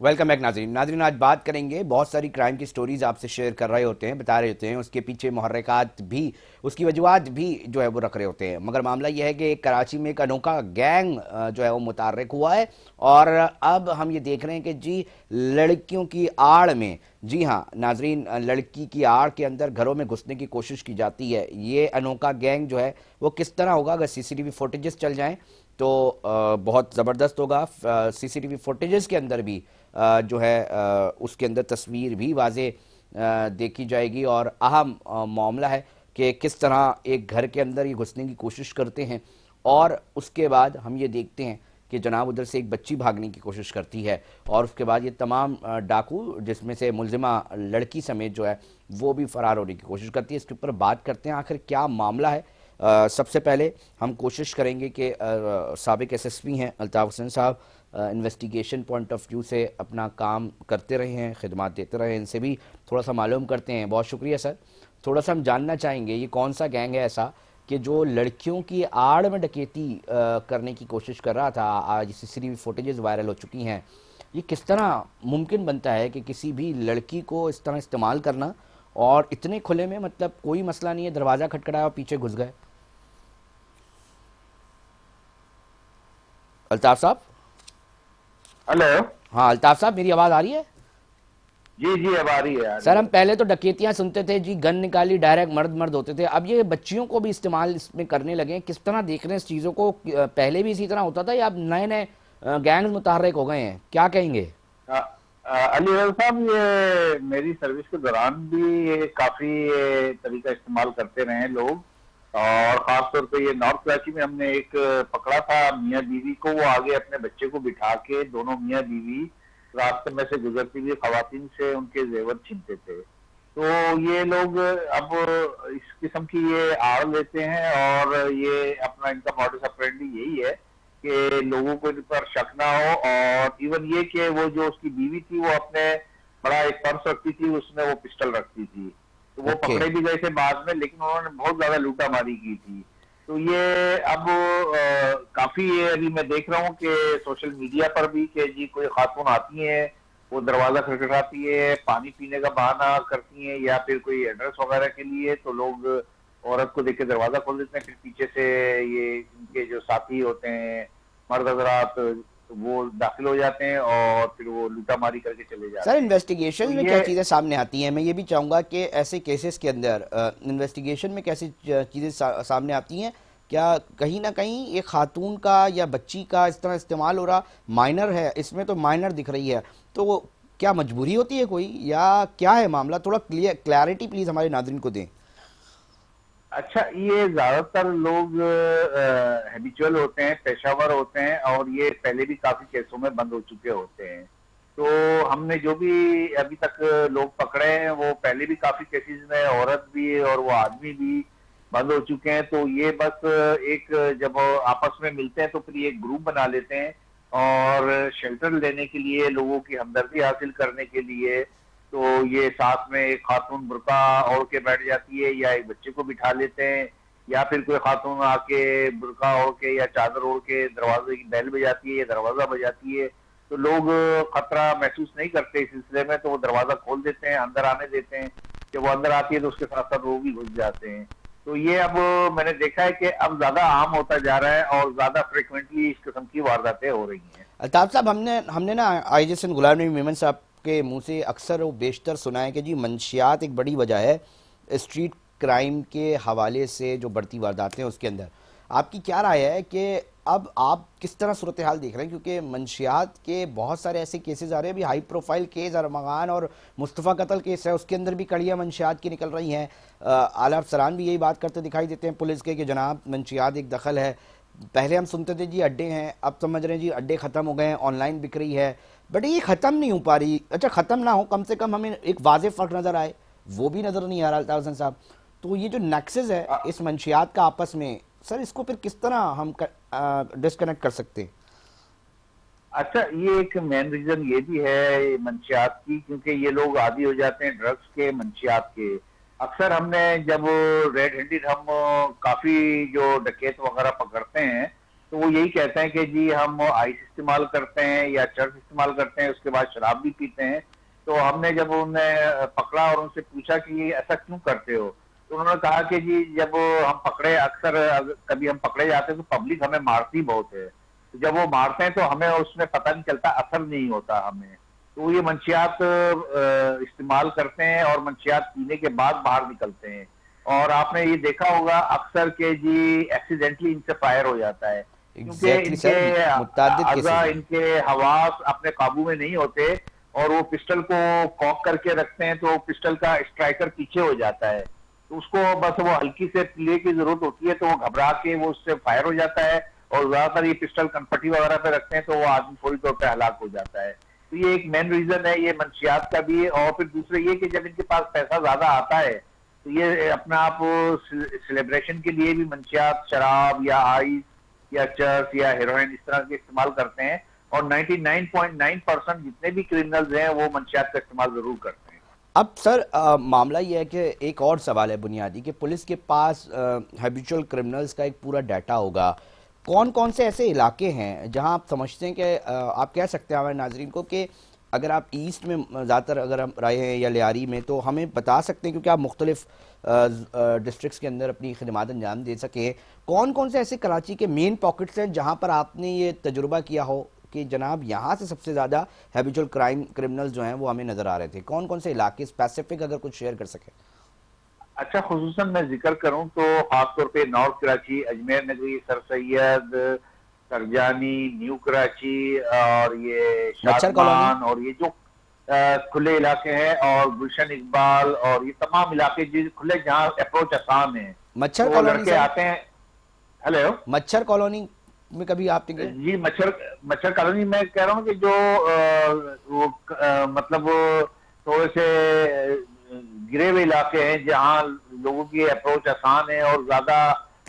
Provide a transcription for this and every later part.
Welcome back नाजरीन। आज बात करेंगे, बहुत सारी क्राइम की स्टोरीज आपसे शेयर कर रहे होते हैं, बता रहे होते हैं, उसके पीछे मुहर्रिकात भी, उसकी वजूहत भी जो है वो रख रहे होते हैं। मगर मामला यह है कि कराची में एक अनोखा गैंग जो है वो मुतारक हुआ है। और अब हम ये देख रहे हैं कि जी लड़कियों की आड़ में, जी हाँ नाजरीन, लड़की की आड़ के अंदर घरों में घुसने की कोशिश की जाती है। ये अनोखा गैंग जो है वो किस तरह होगा, अगर सीसीटीवी फुटेजेस चल जाएं तो बहुत ज़बरदस्त होगा। सीसीटीवी फुटेजेस के अंदर भी जो है उसके अंदर तस्वीर भी वाजे देखी जाएगी। और अहम मामला है कि किस तरह एक घर के अंदर ये घुसने की कोशिश करते हैं। और उसके बाद हम ये देखते हैं कि जनाब उधर से एक बच्ची भागने की कोशिश करती है। और उसके बाद ये तमाम डाकू, जिसमें से मुलजिमा लड़की समेत जो है वो भी फरार होने की कोशिश करती है। इसके ऊपर बात करते हैं आखिर क्या मामला है। सबसे पहले हम कोशिश करेंगे कि साबिक एसएसपी हैं अल्ताफ़ हुसैन साहब, इन्वेस्टिगेशन पॉइंट ऑफ व्यू से अपना काम करते रहे हैं, खिदमत देते रहे हैं, इनसे भी थोड़ा सा मालूम करते हैं। बहुत शुक्रिया सर। थोड़ा सा हम जानना चाहेंगे ये कौन सा गैंग है ऐसा कि जो लड़कियों की आड़ में डकैती करने की कोशिश कर रहा था। आज सीसीटीवी फुटेजेस वायरल हो चुकी हैं। ये किस तरह मुमकिन बनता है कि किसी भी लड़की को इस तरह इस्तेमाल करना, और इतने खुले में, मतलब कोई मसला नहीं है, दरवाज़ा खटखटाया और पीछे घुस गए। अल्ताफ़ साहब। हेलो। हाँ अल्ताफ़ साहब, मेरी आवाज़ आ रही है? जी जी, अब आ रही है, आ सर रही हम है। पहले तो डकैतियां सुनते थे जी, गन निकाली डायरेक्ट मर्द मर्द होते थे, अब ये बच्चियों को भी इस्तेमाल इसमें करने लगे हैं। किस तरह देख रहे हैं इस चीज़ों को? पहले भी इसी तरह होता था या अब नए नए गैंग्स मुतहर्रिक हो गए हैं, क्या कहेंगे? अली रज़ा साहब, ये मेरी सर्विस के दौरान भी ये काफी ये तरीका इस्तेमाल करते रहे हैं लोग। और खास तौर पे ये नॉर्थ कराची में हमने एक पकड़ा था मियाँ बीवी को। वो आगे अपने बच्चे को बिठा के दोनों मियाँ बीवी रास्ते में से गुजरती हुई खवातीन से उनके जेवर छीनते थे। तो ये लोग अब इस किस्म की ये आड़ लेते हैं, और ये अपना इनका मॉडस ऑपरेंडी यही है कि लोगों को इन पर शक ना हो। और इवन ये कि वो जो उसकी बीवी थी वो अपने बड़ा एक पर्स रखती थी, उसमें वो पिस्टल रखती थी। तो वो ओके। पकड़े भी गए थे बाद में, लेकिन उन्होंने बहुत ज्यादा लूटा मारी की थी। तो ये अब काफी ये अभी मैं देख रहा हूँ कि सोशल मीडिया पर भी कि जी कोई खातून आती है, वो दरवाजा खटखटाती है, पानी पीने का बहाना करती है, या फिर कोई एड्रेस वगैरह के लिए, तो लोग औरत को देख के दरवाजा खोल देते हैं। फिर पीछे से ये इनके जो साथी होते हैं मर्द हजरात, वो दाखिल हो जाते हैं और फिर वो लूटामारी करके चले सर जाते हैं। इन्वेस्टिगेशन तो में क्या ये चीज़ें सामने आती हैं? मैं ये भी चाहूँगा कि ऐसे केसेस के अंदर इन्वेस्टिगेशन में कैसी चीज़ें सामने आती हैं? क्या कहीं ना कहीं एक खातून का या बच्ची का इस तरह इस्तेमाल हो रहा? माइनर है, इसमें तो माइनर दिख रही है, तो क्या मजबूरी होती है कोई, या क्या है मामला? थोड़ा क्लैरिटी प्लीज़ हमारे नादरीन को दें। अच्छा, ये ज्यादातर लोग हैबिचुअल होते हैं, पेशावर होते हैं, और ये पहले भी काफी केसों में बंद हो चुके होते हैं। तो हमने जो भी अभी तक लोग पकड़े हैं वो पहले भी काफी केसेस में औरत भी और वो आदमी भी बंद हो चुके हैं। तो ये बस एक जब आपस में मिलते हैं तो फिर एक ग्रुप बना लेते हैं, और शेल्टर लेने के लिए, लोगों की हमदर्दी हासिल करने के लिए, तो ये साथ में एक खातून बुर्का ओढ़ के बैठ जाती है, या एक बच्चे को बिठा लेते हैं, या फिर कोई खातून आके बुर्का ओढ़ के या चादर ओढ़ के दरवाजे की बेल बजाती है या दरवाजा बजाती है। तो लोग खतरा महसूस नहीं करते इस सिलसिले में, तो वो दरवाजा खोल देते हैं, अंदर आने देते हैं। जब वो अंदर आती है तो उसके साथ साथ वो भी घुस जाते हैं। तो ये अब मैंने देखा है कि अब ज्यादा आम होता जा रहा है, और ज्यादा फ्रिक्वेंटली इस किस्म की वारदातें हो रही हैं। अल्ताफ साहब, हमने हमने ना आई जैसे गुलाम नबी मेमन साहब के मुंह से अक्सर और बेशतर सुना है कि जी मंशियात एक बड़ी वजह है स्ट्रीट क्राइम के हवाले से, जो बढ़ती वारदातें हैं उसके अंदर। आपकी क्या राय है कि अब आप किस तरह सूरत हाल देख रहे हैं? क्योंकि मंशियात के बहुत सारे ऐसे केसेस आ रहे हैं, अभी हाई प्रोफाइल केस अरमगान और मुस्तफ़ा कत्ल केस है, उसके अंदर भी कड़ियाँ मंशियात की निकल रही हैं। आला अफसरान भी यही बात करते दिखाई देते हैं पुलिस के कि जनाब मंशियात एक दखल है। पहले हम सुनते थे जी अड्डे हैं, अब समझ रहे हैं जी अड्डे ख़त्म हो गए हैं, ऑनलाइन बिक रही है। बट ये ख़त्म नहीं हो पा रही। अच्छा ख़त्म ना हो, कम से कम हमें एक वाज़ेह फ़र्क नज़र आए, वो भी नज़र नहीं आ रहा अल्ताफ़ हसन साहब। तो ये जो नेक्सस है इस मंशियात का आपस में, सर इसको फिर किस तरह हम डिस्कनेक्ट कर सकते हैं? अच्छा, ये एक मेन रीजन ये भी है मंशियात की, क्योंकि ये लोग आदी हो जाते हैं ड्रग्स के, मंशियात के। अक्सर हमने जब रेड हैंडेड हम काफी जो डकैत वगैरह पकड़ते हैं, तो वो यही कहते हैं कि जी हम आइस इस्तेमाल करते हैं या चर्स इस्तेमाल करते हैं, उसके बाद शराब भी पीते हैं। तो हमने जब उन्हें पकड़ा और उनसे पूछा कि ये ऐसा क्यों करते हो, तो उन्होंने कहा कि जी जब हम पकड़े, अक्सर कभी हम पकड़े जाते हैं तो पब्लिक हमें मारती बहुत है, तो जब वो मारते हैं तो हमें उसमें पता नहीं चलता, असर नहीं होता हमें। तो ये मंशियात इस्तेमाल करते हैं और मंशियात पीने के बाद बाहर निकलते हैं। और आपने ये देखा होगा अक्सर के जी एक्सीडेंटली इनसे फायर हो जाता है, क्योंकि एग्जैक्टली इनके सर, मुत्तादिद केसेस अज़ा, हैं। इनके हवास अपने काबू में नहीं होते और वो पिस्टल को कॉक करके रखते हैं, तो पिस्टल का स्ट्राइकर पीछे हो जाता है, तो उसको बस वो हल्की से प्ले की जरूरत होती है, तो वो घबरा के वो उससे फायर हो जाता है। और ज्यादातर ये पिस्टल कनपट्टी वगैरह पे रखते हैं तो वो आदमी फौरी तौर पे हलाक हो जाता है। तो ये एक मेन रीजन है ये मंशियात का भी। और फिर दूसरे ये कि जब इनके पास पैसा ज्यादा आता है तो ये अपना आप सेलिब्रेशन के लिए भी मंशियात, शराब या आइस या चर्स या हेरोइन इस तरह के इस्तेमाल करते हैं। और 99.9% जितने भी क्रिमिनल्स हैं वो मंशियात का इस्तेमाल जरूर करते हैं। अब सर मामला ये है कि एक और सवाल है बुनियादी कि पुलिस के पास हैबिचुअल क्रिमिनल्स का एक पूरा डाटा होगा। कौन कौन से ऐसे इलाके हैं जहां आप समझते हैं कि आप कह सकते हैं हमारे नाजरीन को कि अगर आप ईस्ट में ज़्यादातर अगर हम रहे हैं या लियारी में, तो हमें बता सकते हैं क्योंकि आप मुख्तलिफ डिस्ट्रिक्ट्स के अंदर अपनी खिदमत अंजाम दे सकें। कौन कौन से ऐसे कराची के मेन पॉकेट्स हैं जहां पर आपने ये तजुर्बा किया हो कि जनाब यहाँ से सबसे ज़्यादा हैबिचुअल क्रिमिनल्स जो हैं वो हमें नज़र आ रहे थे? कौन कौन से इलाके स्पेसिफिक अगर कुछ शेयर कर सकें? अच्छा, खुसूसन मैं जिक्र करूं तो खासतौर पे नॉर्थ कराची, अजमेर नगरी, सर सैयद, करजानी, न्यू कराची और ये मच्छर कॉलोनी। शादमान और ये जो खुले इलाके हैं और गुलशन इकबाल और ये तमाम इलाके जो खुले जहां अप्रोच आसान है, मच्छर तो कॉलोनी लड़के सर, आते हैं। हेलो मच्छर कॉलोनी में कभी आपने गए? जी, मच्छर मच्छर कॉलोनी में कह रहा हूँ कि जो मतलब वो थोड़े से गिरे हुए इलाके हैं जहाँ लोगों की अप्रोच आसान है और ज्यादा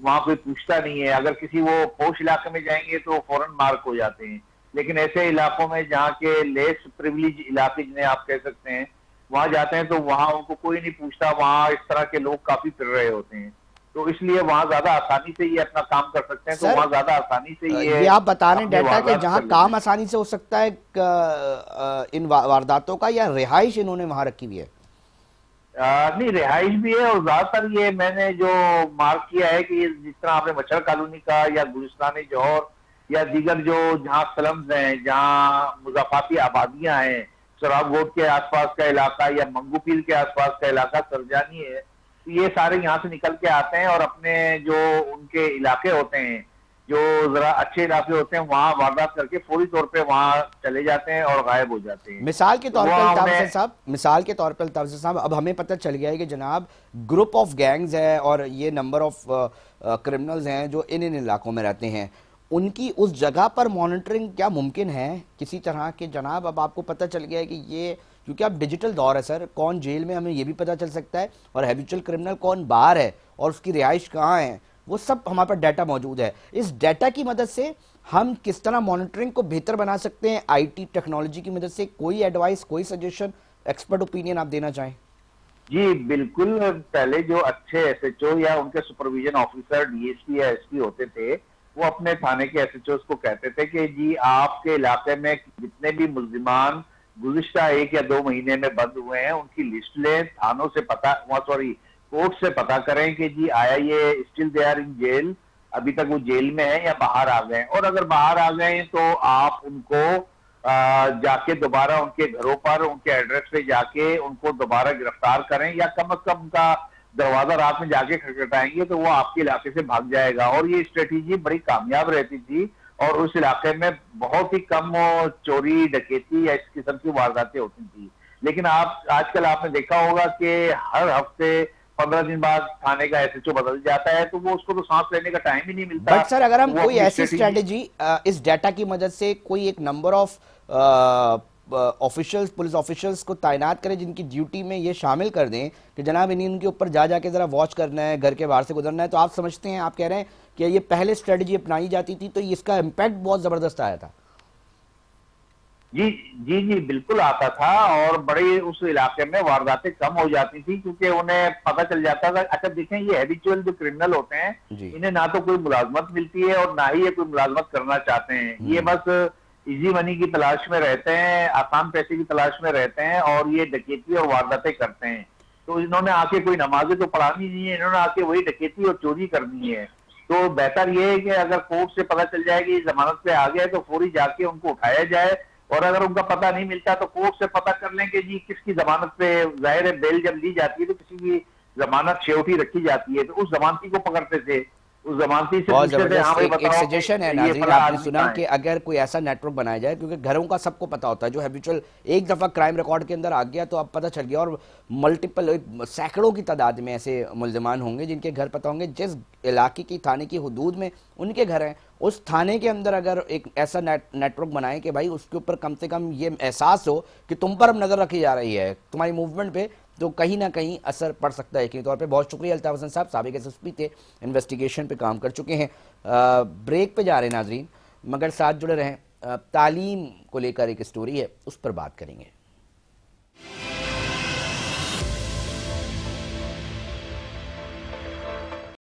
वहां कोई पूछता नहीं है। अगर किसी वो पोश इलाके में जाएंगे तो फौरन मार्क हो जाते हैं। लेकिन ऐसे इलाकों में जहाँ के लेस प्रिविलेज इलाके जिन्हें आप कह सकते हैं, वहां जाते हैं तो वहां उनको कोई नहीं पूछता, वहां इस तरह के लोग काफी फिर रहे होते हैं, तो इसलिए वहां ज्यादा आसानी से ये अपना काम कर सकते हैं। तो सर वहां ज्यादा आसानी से ये ये आप बता रहे हैं अपने डाटा कि वारदात जहां कर लेते काम हैं। आसानी से हो सकता है इन वारदातों का, या रिहाइश इन्होंने वहां रखी हुई है? नहीं, रिहाइश भी है और ज्यादातर ये मैंने जो मार्क किया है कि ये जिस तरह आपने मच्छर कॉलोनी का या गुलिस्तान जौहर या दीगर जो जहाँ स्लम्स हैं, जहाँ मुजाफाती आबादियां हैं, सोराबगोट के आसपास का इलाका या मंगूपीर के आसपास का इलाका, सरजानी है, तो ये सारे यहाँ से निकल के आते हैं और अपने जो उनके इलाके होते हैं, जो जरा अच्छे इलाके होते हैं, वहां वारदात करके फौरी तौर पे वहां चले जाते हैं और गायब हो जाते हैं। मिसाल के तो तौर पर वहां अल्ताफ हसन उन्हें साहब, मिसाल के तौर पर अल्ताफ हसन साहब, अब हमें पता चल गया है कि जनाब ग्रुप ऑफ गैंग्स है और ये नंबर ऑफ क्रिमिनल्स हैं जो इन इन इलाकों में रहते हैं। उनकी उस जगह पर मॉनिटरिंग क्या मुमकिन है किसी तरह के? जनाब अब आपको पता चल गया है कि ये, क्योंकि अब डिजिटल दौर है सर, कौन जेल में हमें ये भी पता चल सकता है और हैबिचुअल क्रिमिनल कौन बाहर है और उसकी रिहाइश कहाँ है, वो सब हमारे पास डाटा मौजूद है। इस डाटा की मदद से हम किस तरह मॉनिटरिंग को बेहतर बना सकते हैं आईटी टेक्नोलॉजी की मदद से? कोई एडवाइस, कोई सजेशन, एक्सपर्ट ओपिनियन आप देना चाहें? जी बिल्कुल। पहले जो अच्छे एसएचओ या उनके सुपरविजन ऑफिसर, डीएसपी या एसपी होते थे, वो अपने थाने के एसएचओ को कहते थे कि जी आपके इलाके में जितने भी मुल्जिमान गुज़िश्ता 1 या 2 महीने में बंद हुए हैं उनकी लिस्ट लें, थानों से पता, सॉरी, कोर्ट से पता करें कि जी आया ये still they are in jail, अभी तक वो जेल में है या बाहर आ गए, और अगर बाहर आ गए तो आप उनको जाके दोबारा उनके घरों पर, उनके एड्रेस पे जाके उनको दोबारा गिरफ्तार करें, या कम से कम उनका दरवाजा रात में जाके खटखटाएंगे तो वो आपके इलाके से भाग जाएगा। और ये स्ट्रेटेजी बड़ी कामयाब रहती थी और उस इलाके में बहुत ही कम चोरी, डकैती या इस किस्म की वारदातें होती थी। लेकिन आप आजकल आपने देखा होगा कि हर हफ्ते 15 दिन बाद थाने का एसएचओ बदल जाता है, तो वो उसको तो सांस लेने का टाइम ही नहीं मिलता। बट सर अगर हम वो कोई अपनी ऐसी स्ट्रेटेजी स्ट्रेटेजी इस डाटा की मदद से कोई एक number of officials, police officials को तैनात करें जिनकी ड्यूटी में ये शामिल कर दें कि जनाब इन्हीं उनके ऊपर जा जाके जरा वॉच करना है, घर के बाहर से गुजरना है, तो आप समझते हैं, आप कह रहे हैं कि ये पहले स्ट्रेटेजी अपनाई जाती थी तो इसका इम्पैक्ट बहुत जबरदस्त आया था? जी जी बिल्कुल आता था। और बड़े उस इलाके में वारदातें कम हो जाती थी क्योंकि उन्हें पता चल जाता था। अच्छा देखें, ये हैबिचुअल जो क्रिमिनल होते हैं, जी। इन्हें ना तो कोई मुलाजमत मिलती है और ना ही ये कोई मुलाजमत करना चाहते हैं। ये हम्म। बस इजी मनी की तलाश में रहते हैं, आसान पैसे की तलाश में रहते हैं और ये डकैती और वारदातें करते हैं। तो इन्होंने आके कोई नमाजें तो पढ़ानी नहीं है, इन्होंने आके वही डकैती और चोरी करनी है। तो बेहतर ये है कि अगर कोर्ट से पता चल जाए कि जमानत पे आ गया तो फौरी जाके उनको उठाया जाए। और अगर उनका पता नहीं मिलता तो कोर्ट से पता कर लें कि जी किसकी जमानत पे, जाहिर है बेल जब ली जाती है तो किसी की जमानत श्योरिटी रखी जाती है, तो उस जमानती को पकड़ते थे, उस जमानती से बहुत पूछते थे, हाँ जबरदस्त भाई एक बताओ सजेशन है कि ये नाजरीन, फला आपने आदमी सुना कहाँ है। कि अगर कोई ऐसा नेटवर्क बनाया जाए, क्योंकि घरों का सबको पता होता है, जो हैबिचुअल एक दफ़ा क्राइम रिकॉर्ड के अंदर आ गया तो अब पता चल गया, और मल्टीपल सैकड़ों की तादाद में ऐसे मुल्जिमान होंगे जिनके घर पता होंगे, जिस इलाके की थाने की हदूद में उनके घर हैं, उस थाने के अंदर अगर एक ऐसा नेटवर्क बनाए कि भाई उसके ऊपर कम से कम ये एहसास हो कि तुम पर अब नज़र रखी जा रही है, तुम्हारी मूवमेंट पे, तो कहीं ना कहीं असर पड़ सकता है। यकीनी तौर पे बहुत शुक्रिया अल्ताफ हसन साहब, साबिक एसएसपी थे, इन्वेस्टिगेशन पे काम कर चुके हैं। ब्रेक पे जा रहे हैं नाजरीन, मगर साथ जुड़े रहें। तालीम को लेकर एक स्टोरी है, उस पर बात करेंगे।